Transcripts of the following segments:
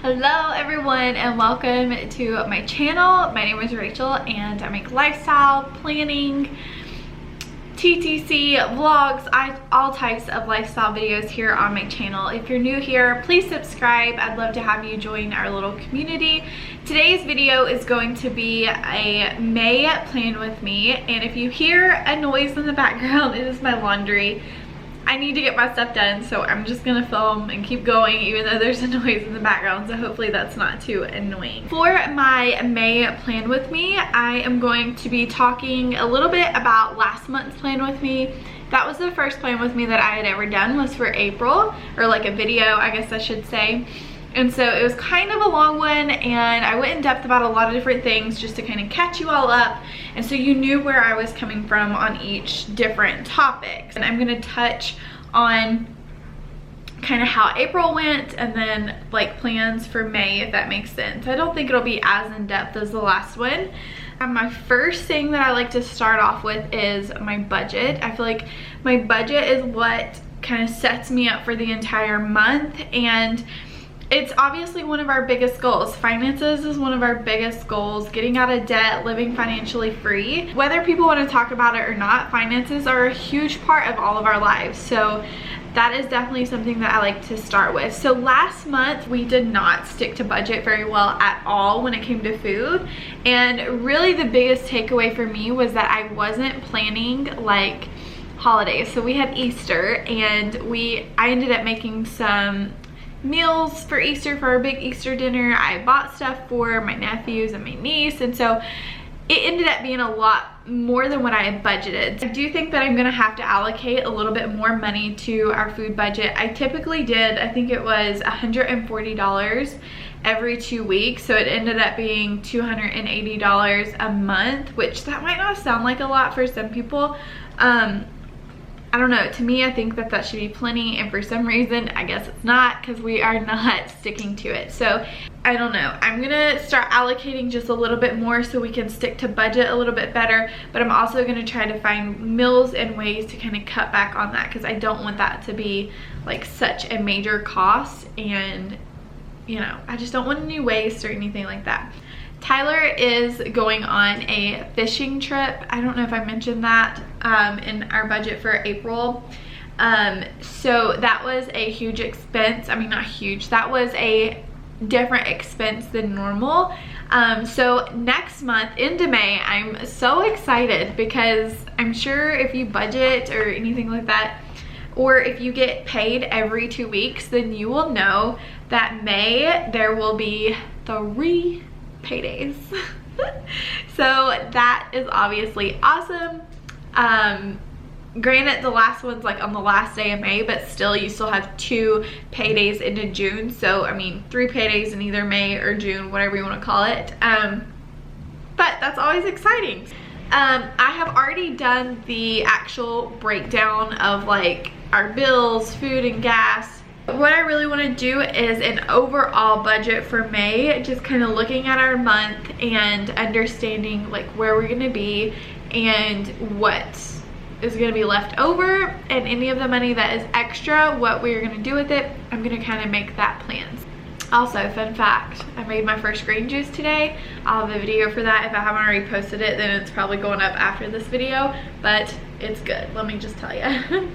Hello everyone and welcome to my channel. My name is Rachel and I make lifestyle planning, TTC vlogs, all types of lifestyle videos here on my channel. If you're new here, please subscribe. I'd love to have you join our little community. Today's video is going to be a May plan with me, and if you hear a noise in the background, it is my laundry. I need to get my stuff done, so I'm just gonna film and keep going even though there's a noise in the background, so hopefully that's not too annoying. For my May plan with me, I am going to be talking a little bit about last month's plan with me. That was the first plan with me that I had ever done, was for April, or like a video I guess I should say. And so it was kind of a long one, and I went in depth about a lot of different things just to kind of catch you all up, and so you knew where I was coming from on each different topic. And I'm going to touch on kind of how April went and then like plans for May, if that makes sense. I don't think it'll be as in-depth as the last one. My first thing that I like to start off with is my budget. I feel like my budget is what kind of sets me up for the entire month, and it's obviously one of our biggest goals. Finances is one of our biggest goals. Getting out of debt, living financially free. Whether people want to talk about it or not, finances are a huge part of all of our lives. So that is definitely something that I like to start with. So last month we did not stick to budget very well at all when it came to food. And really the biggest takeaway for me was that I wasn't planning like holidays. So we had Easter, and I ended up making some meals for Easter, for our big Easter dinner. I bought stuff for my nephews and my niece, and so it ended up being a lot more than what I had budgeted. I do think that I'm gonna have to allocate a little bit more money to our food budget. I typically did, I think it was $140 every 2 weeks, so it ended up being $280 a month, which that might not sound like a lot for some people. I don't know, to me I think that that should be plenty, and for some reason I guess it's not, because we are not sticking to it. So I don't know, I'm gonna start allocating just a little bit more so we can stick to budget a little bit better, but I'm also gonna try to find meals and ways to kind of cut back on that, because I don't want that to be like such a major cost, and you know, I just don't want any waste or anything like that. Tyler is going on a fishing trip. I don't know if I mentioned that in our budget for April. So that was a huge expense. I mean, not huge. That was a different expense than normal. So next month into May, I'm so excited, because I'm sure if you budget or anything like that, or if you get paid every 2 weeks, then you will know that May there will be 3 paydays. So that is obviously awesome. Granted, the last one's like on the last day of May, but still you still have 2 paydays into June. So I mean 3 paydays in either May or June, whatever you want to call it. But that's always exciting. I have already done the actual breakdown of like our bills, food and gas. What I really want to do is an overall budget for May, just kind of looking at our month and understanding like where we're going to be and what is going to be left over, and any of the money that is extra, what we're going to do with it. I'm going to kind of make that plans. Also, fun fact, I made my first green juice today. I'll have a video for that. If I haven't already posted it, then it's probably going up after this video, but it's good, let me just tell you.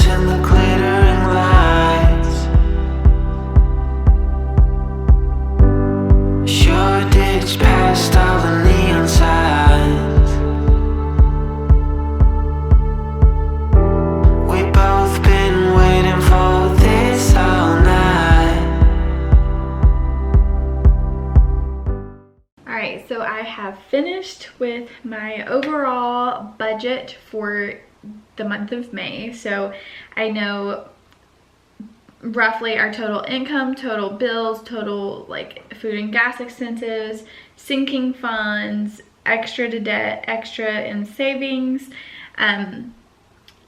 In the glittering lights, Shoreditch past all the neon signs. We both been waiting for this all night. Alright, so I have finished with my overall budget for the month of May. So I know roughly our total income, total bills, total like food and gas expenses, sinking funds, extra to debt, extra in savings,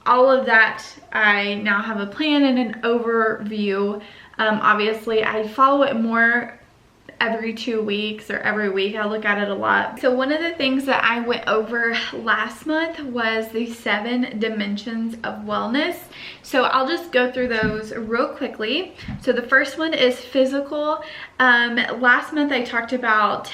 all of that. I now have a plan and an overview. Obviously I follow it more every 2 weeks or every week. I look at it a lot. So one of the things that I went over last month was the 7 dimensions of wellness. So I'll just go through those real quickly. So the first one is physical. Last month I talked about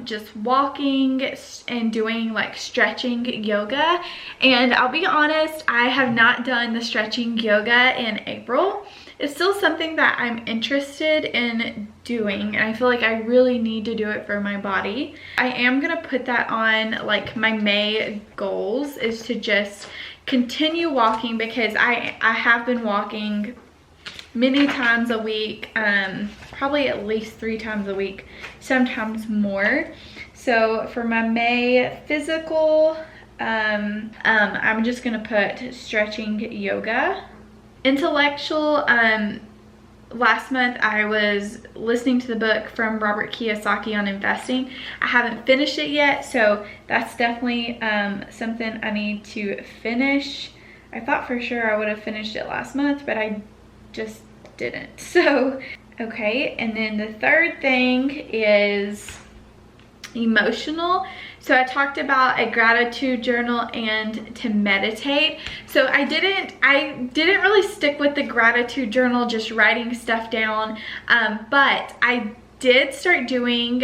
just walking and doing like stretching yoga. And I'll be honest, I have not done the stretching yoga in April. It's still something that I'm interested in doing, and I feel like I really need to do it for my body. I am gonna put that on like my May goals, is to just continue walking, because I have been walking many times a week, probably at least 3 times a week, sometimes more. So for my May physical, I'm just gonna put stretching yoga. Intellectual, last month I was listening to the book from Robert Kiyosaki on investing. I haven't finished it yet, so that's definitely something I need to finish. I thought for sure I would have finished it last month, but I just didn't. So, okay, and then the third thing is emotional. So I talked about a gratitude journal and to meditate. So I didn't really stick with the gratitude journal, just writing stuff down, but I did start doing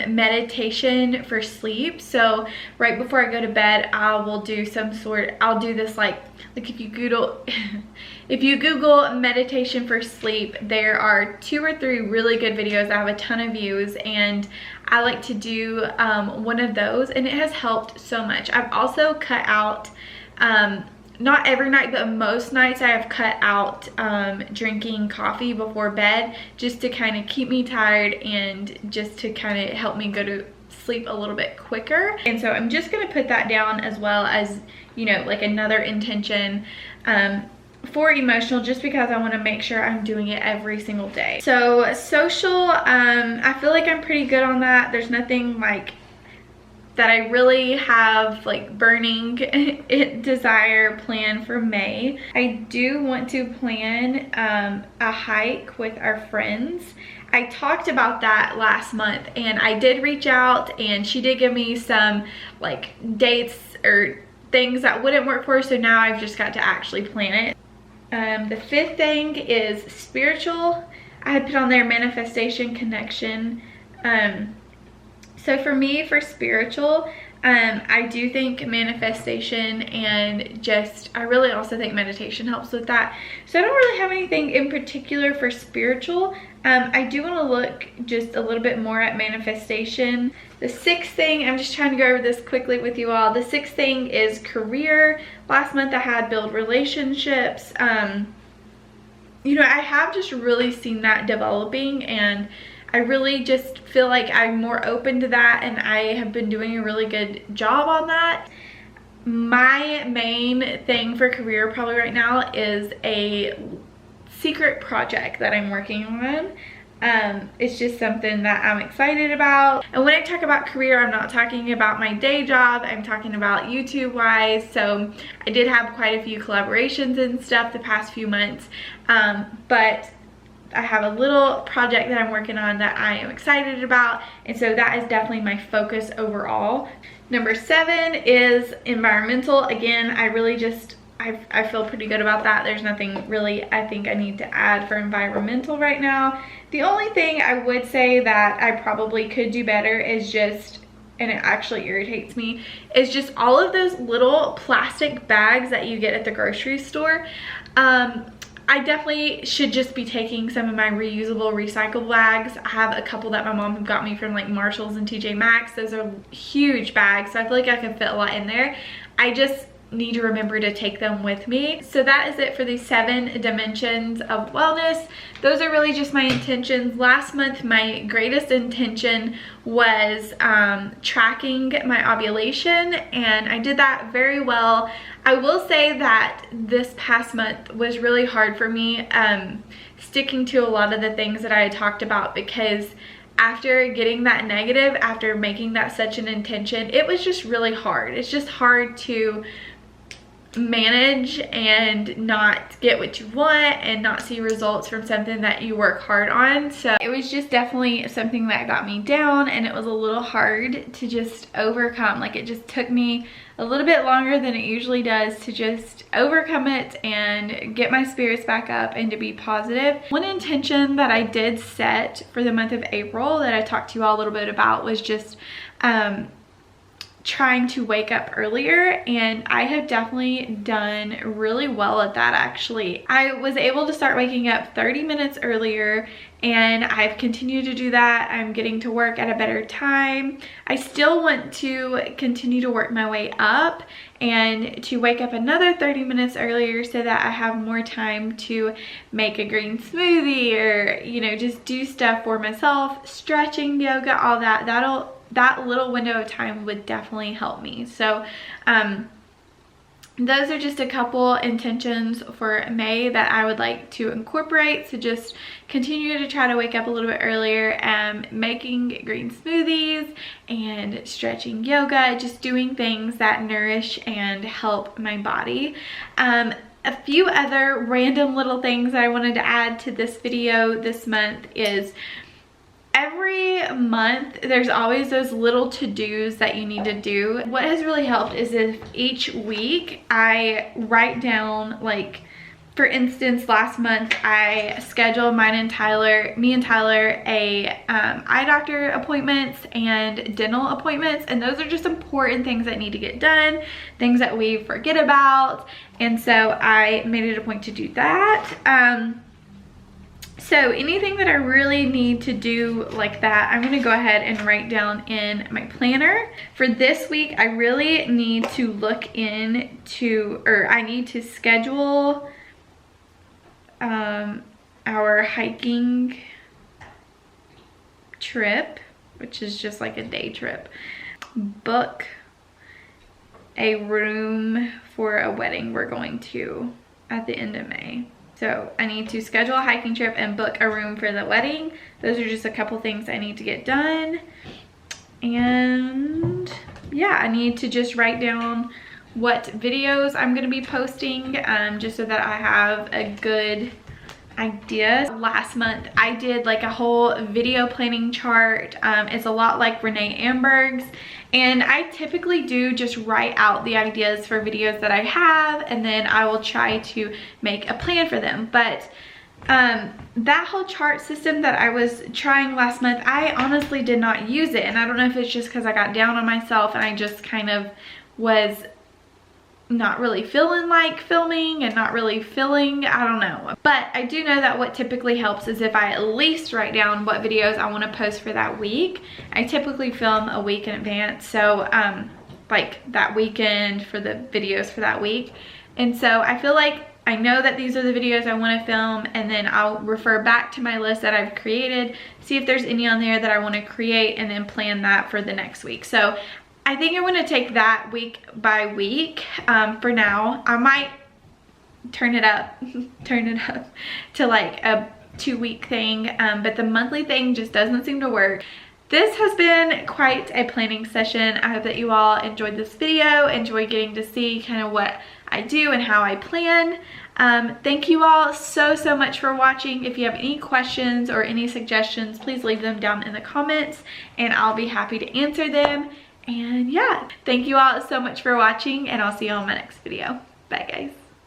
meditation for sleep. So right before I go to bed, I'll do this like if you Google meditation for sleep, there are 2 or 3 really good videos that have a ton of views, and I like to do one of those, and it has helped so much. I've also cut out, not every night, but most nights I have cut out drinking coffee before bed, just to kind of keep me tired and just to kind of help me go to sleep a little bit quicker. And so I'm just going to put that down, as well as, you know, like another intention for emotional, just because I want to make sure I'm doing it every single day. So social, I feel like I'm pretty good on that. There's nothing like that I really have like burning desire plan for May. I do want to plan a hike with our friends. I talked about that last month, and I did reach out, and she did give me some like dates or things that wouldn't work for her, so now I've just got to actually plan it. The 5th thing is spiritual. I had put on there manifestation, connection. So for me, for spiritual, I do think manifestation and I really also think meditation helps with that. So I don't really have anything in particular for spiritual. I do want to look just a little bit more at manifestation. The 6th thing, I'm just trying to go over this quickly with you all. The 6th thing is career. Last month I had build relationships. You know, I have just really seen that developing, and I really just feel like I'm more open to that, and I have been doing a really good job on that. My main thing for career probably right now is a secret project that I'm working on. It's just something that I'm excited about. And when I talk about career, I'm not talking about my day job, I'm talking about YouTube wise. So I did have quite a few collaborations and stuff the past few months, but I have a little project that I'm working on that I am excited about, and so that is definitely my focus overall. Number 7 is environmental. Again, I really just I feel pretty good about that. There's nothing really I think I need to add for environmental right now. The only thing I would say that I probably could do better is just, and it actually irritates me, is just all of those little plastic bags that you get at the grocery store. I definitely should just be taking some of my reusable recycle bags. I have a couple that my mom got me from like Marshalls and TJ Maxx. Those are huge bags, so I feel like I can fit a lot in there. I just need to remember to take them with me. So that is it for the 7 dimensions of wellness. Those are really just my intentions. Last month, my greatest intention was tracking my ovulation, and I did that very well. I will say that this past month was really hard for me, sticking to a lot of the things that I had talked about, because after getting that negative, after making that such an intention, it was just really hard. It's just hard to manage and not get what you want and not see results from something that you work hard on. So it was just definitely something that got me down, and it was a little hard to just overcome. Like, it just took me a little bit longer than it usually does to just overcome it and get my spirits back up and to be positive. One intention that I did set for the month of April that I talked to you all a little bit about was just trying to wake up earlier, and I have definitely done really well at that. Actually, I was able to start waking up 30 minutes earlier, and I've continued to do that. I'm getting to work at a better time. I still want to continue to work my way up and to wake up another 30 minutes earlier so that I have more time to make a green smoothie or, you know, just do stuff for myself, stretching, yoga, all that. That little window of time would definitely help me. So those are just a couple intentions for May that I would like to incorporate. So just continue to try to wake up a little bit earlier, making green smoothies and stretching, yoga, just doing things that nourish and help my body. A few other random little things that I wanted to add to this video this month is every month there's always those little to-dos that you need to do. What has really helped is if each week I write down, like, for instance, last month I scheduled me and Tyler eye doctor appointments and dental appointments, and those are just important things that need to get done, things that we forget about, and so I made it a point to do that. So anything that I really need to do like that, I'm gonna go ahead and write down in my planner. For this week, I really need to look into, or I need to schedule our hiking trip, which is just like a day trip. Book a room for a wedding we're going to at the end of May. So I need to schedule a hiking trip and book a room for the wedding. Those are just a couple things I need to get done. And yeah, I need to just write down what videos I'm gonna be posting, just so that I have a good idea. Last month I did like a whole video planning chart. It's a lot like Renee Amberg's, and I typically do just write out the ideas for videos that I have, and then I will try to make a plan for them. But that whole chart system that I was trying last month, I honestly did not use it, and I don't know if it's just because I got down on myself and I just kind of was not really feeling like filming and not really feeling, I don't know. But I do know that what typically helps is if I at least write down what videos I want to post for that week. I typically film a week in advance, so like that weekend for the videos for that week. And so I feel like I know that these are the videos I want to film, and then I'll refer back to my list that I've created, see if there's any on there that I want to create, and then plan that for the next week. So I think I'm going to take that week by week for now. I might turn it up to like a 2-week thing, but the monthly thing just doesn't seem to work. This has been quite a planning session. I hope that you all enjoyed this video, enjoyed getting to see kind of what I do and how I plan. Thank you all so much for watching. If you have any questions or any suggestions, please leave them down in the comments and I'll be happy to answer them. And yeah, thank you all so much for watching, and I'll see you on my next video. Bye guys.